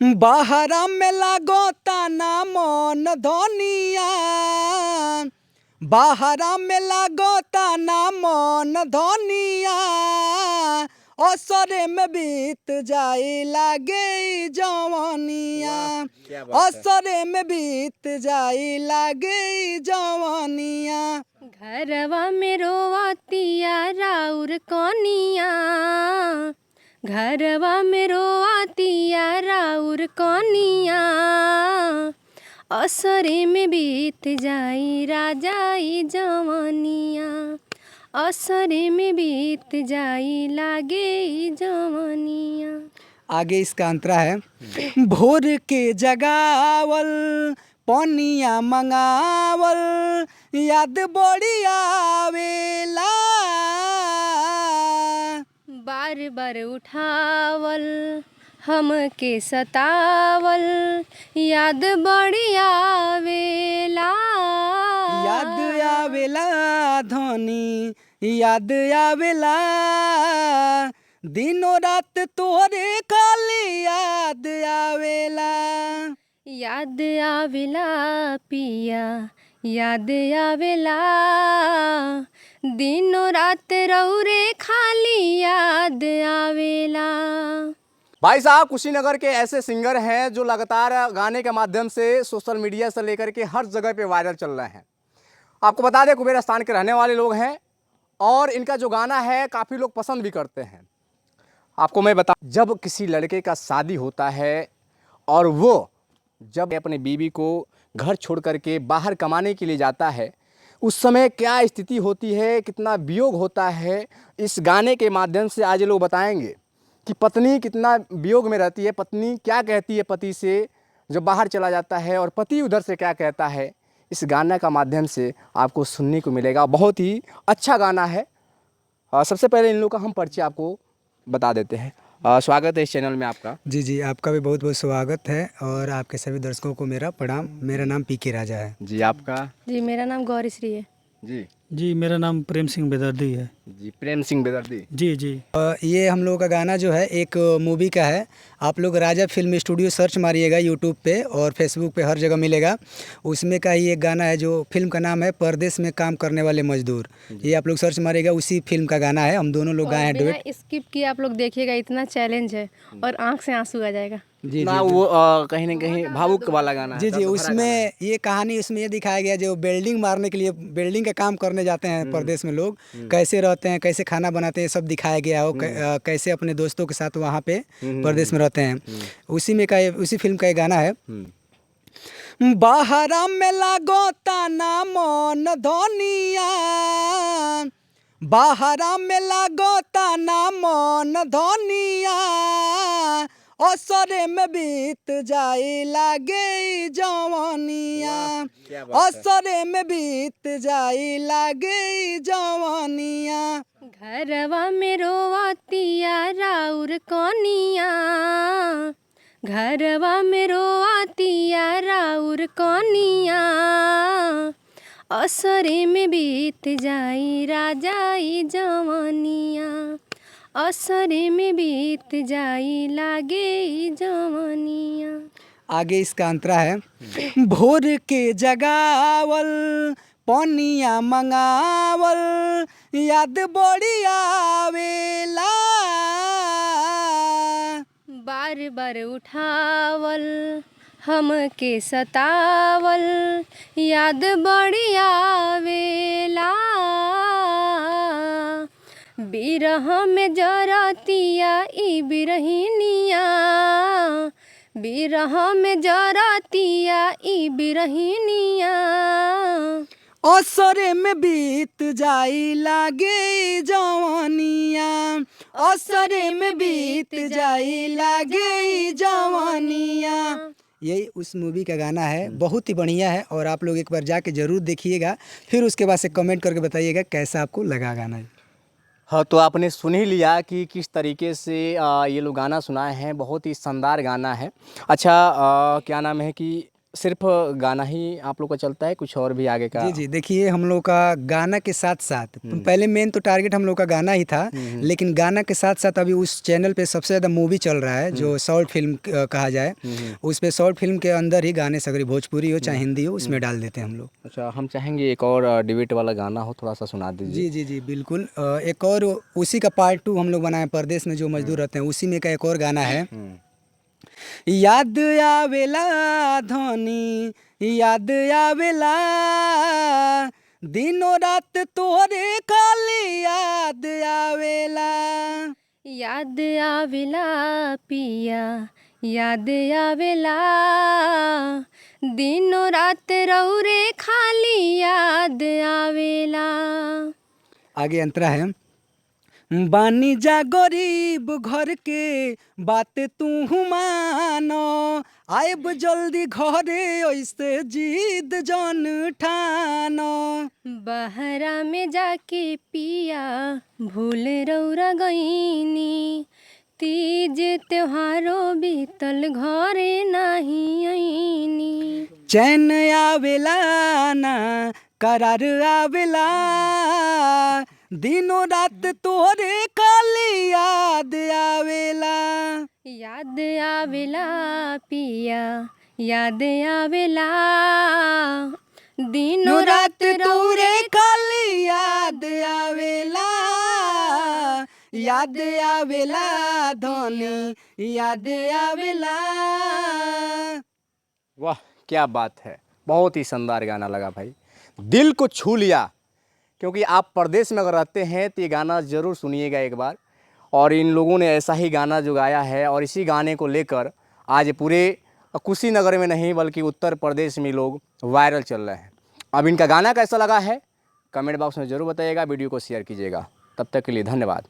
बाहरा में लागोता ना मन धनिया, बाहरा में लागोता ना मन धनिया, असरे में बीत जाई लागे ई जवनिया, असरे में बीत जाई लागे ई जवनिया। घरवा में रोवतिया राउर कनिया, घरवा में रोवतिया राउर कनिया, असरे में बीत जाई राजा ई जवनिया, असरे में बीत जाई लागे ई जवनिया। आगे इसका अंतरा है। भोर के जगावल पनिया मंगावल, याद बड़ी आवेला, बार बार उठावल हमके सतावल, याद बड़ी आवेला, याद आवेला धनी, याद आवेला, दिनों रात तोरे खाली याद आवेला, याद आवेला पिया, याद आवेला, दिनों रात रौरे खाली याद आवेला। भाई साहब कुशीनगर के ऐसे सिंगर हैं जो लगातार गाने के माध्यम से सोशल मीडिया से लेकर के हर जगह पे वायरल चल रहे हैं। आपको बता दें कुबेर स्थान के रहने वाले लोग हैं और इनका जो गाना है काफ़ी लोग पसंद भी करते हैं। आपको मैं बता, जब किसी लड़के का शादी होता है और वो जब अपने बीवी को घर छोड़ करके बाहर कमाने के लिए जाता है, उस समय क्या स्थिति होती है, कितना वियोग होता है, इस गाने के माध्यम से आज ये लोग बताएंगे कि पत्नी कितना वियोग में रहती है, पत्नी क्या कहती है पति से जब बाहर चला जाता है और पति उधर से क्या कहता है। इस गाने का माध्यम से आपको सुनने को मिलेगा। बहुत ही अच्छा गाना है। सबसे पहले इन लोग का हम परिचय आपको बता देते हैं। स्वागत है इस चैनल में आपका। जी आपका भी बहुत बहुत स्वागत है और आपके सभी दर्शकों को मेरा प्रणाम। मेरा नाम पीके राजा है। जी आपका? जी मेरा नाम गौरीश्री है। जी मेरा नाम प्रेम सिंह बेदर्दी है। जी प्रेम सिंह बेदर्दी। जी ये हम लोगों का गाना जो है एक मूवी का है। आप लोग राजा फिल्म स्टूडियो सर्च मारिएगा यूट्यूब पे और फेसबुक पे हर जगह मिलेगा। उसमें का ही एक गाना है जो फिल्म का नाम है परदेश में काम करने वाले मजदूर। ये आप लोग सर्च मारिएगा, उसी फिल्म का गाना है। हम दोनों लोग गाए हैं डुएट। स्किप किए आप लोग देखिएगा, इतना चैलेंज है और आंख से आंसू आ जाएगा। जी ना वो कहीं ना कहीं भावुक वाला गाना है। जी उसमें ये कहानी उसमें ये दिखाया गया जो वेल्डिंग मारने के लिए वेल्डिंग का काम करने जाते हैं प्रदेश में लोग, कैसे रहते हैं, कैसे खाना बनाते हैं, सब दिखाया गया हो। कैसे अपने दोस्तों के साथ वहाँ पे प्रदेश में रहते हैं। उसी फिल्म का ये गाना है। बाहरा में लागोता ना मन धनिया, बाहरा में लागोता ना मन धनिया, असरे में बीत जाई लागे ई जवनिया, असरे में बीत जाई लागे ई जवनिया। घरवा में रोवतिया राउर कनिया, घरवा में रोवतिया राउर कनिया, असरे में बीत जाई राजा ई जवनिया, असरे में बीत जाई लागे ई जवनिया। आगे इसका अंतरा है। भोर के जगावल पनिया मंगावल, याद बड़ी आवेला, बार बार उठावल हमके सतावल, याद बड़ी आवेला, बिरह में जरतिया ई बिरहिनिया, बिरह में जरतिया ई बिरहिनिया, असरे में बीत जाई लागे जवानिया, असरे में बीत जाई लागे जवानिया। यही उस मूवी का गाना है। बहुत ही बढ़िया है और आप लोग एक बार जाके ज़रूर देखिएगा, फिर उसके बाद से कमेंट करके बताइएगा कैसा आपको लगा गाना। हाँ, तो आपने सुन ही लिया कि किस तरीके से ये लोग गाना सुनाए हैं। बहुत ही शानदार गाना है। अच्छा, क्या नाम है कि सिर्फ गाना ही आप लोग का चलता है, कुछ और भी आगे का? जी जी, देखिए हम लोग का गाना के साथ साथ पहले मेन तो टारगेट हम लोग का गाना ही था, लेकिन गाना के साथ साथ अभी उस चैनल पे सबसे ज़्यादा मूवी चल रहा है जो शॉर्ट फिल्म कहा जाए। उस पे शॉर्ट फिल्म के अंदर ही गाने सगरे भोजपुरी हो चाहे हिंदी हो उसमें डाल देते हैं हम लोग। अच्छा, हम चाहेंगे एक और डिबेट वाला गाना हो, थोड़ा सा सुना दीजिए। जी जी जी बिल्कुल। एक और उसी का पार्ट 2 हम लोग बनाए, परदेश में जो मजदूर रहते हैं उसी में का एक और गाना है। याद आवेला धनी, याद आवेला, दिनों रात तोरे खाली याद आवेला। याद आवेला पिया, याद आवेला, दिनों रात रौरे खाली याद आवेला। आगे अंतरा है। बानी जा गरीब घर के बात तू मानो, आएब जल्दी घरे ऐसे जिद जन ठानो। बहरा में जाके पिया भूल रौरा गईनी, तीज त्योहारो बीतल घरे नाही आईनी। चैन आवेला ना करार आवेला, दिनों रात तोरे खाली याद आवेला। याद आवेला पिया, याद आवेला, दिनों रात तोरे खाली याद आवेला, याद आवेला धनी, याद आवेला। वाह, क्या बात है, बहुत ही शानदार गाना लगा भाई, दिल को छू लिया। क्योंकि आप परदेश में अगर रहते हैं तो ये गाना ज़रूर सुनिएगा एक बार। और इन लोगों ने ऐसा ही गाना जो गाया है और इसी गाने को लेकर आज पूरे कुशीनगर में नहीं बल्कि उत्तर प्रदेश में लोग वायरल चल रहे हैं। अब इनका गाना कैसा लगा है कमेंट बॉक्स में ज़रूर बताइएगा, वीडियो को शेयर कीजिएगा। तब तक के लिए धन्यवाद।